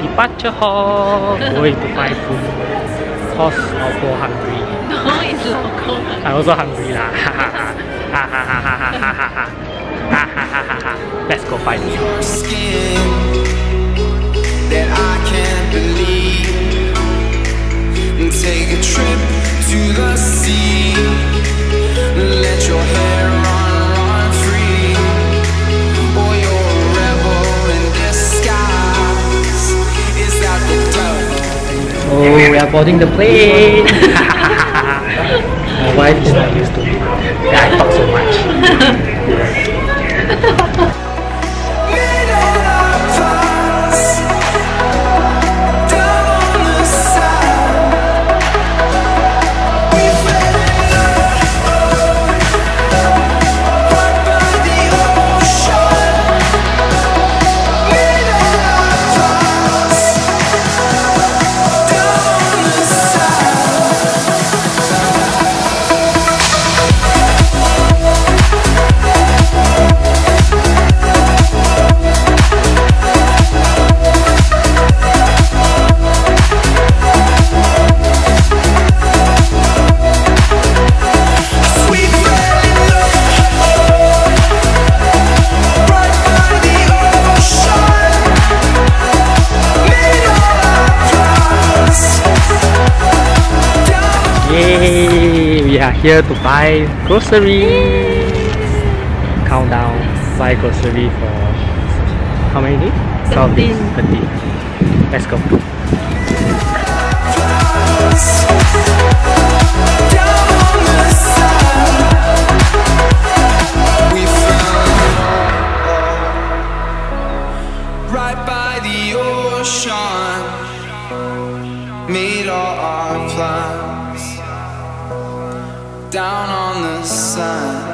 Departure hall. Going to find food. Cause I'll go hungry. No, it's local. I'm also hungry lah. Let's go find it. Your skin that I can't believe. Take a trip to the sea. Let your hair run free. Or you're a rebel in disguise. Is that the devil? Oh, we are boarding the plane. My wife is not used to it. Yeah, I talk so much. Yay! We are here to buy groceries. Countdown. Buy grocery for how many days? 12 days. 13. Let's go. Right by the ocean, made all our plans down on the sand.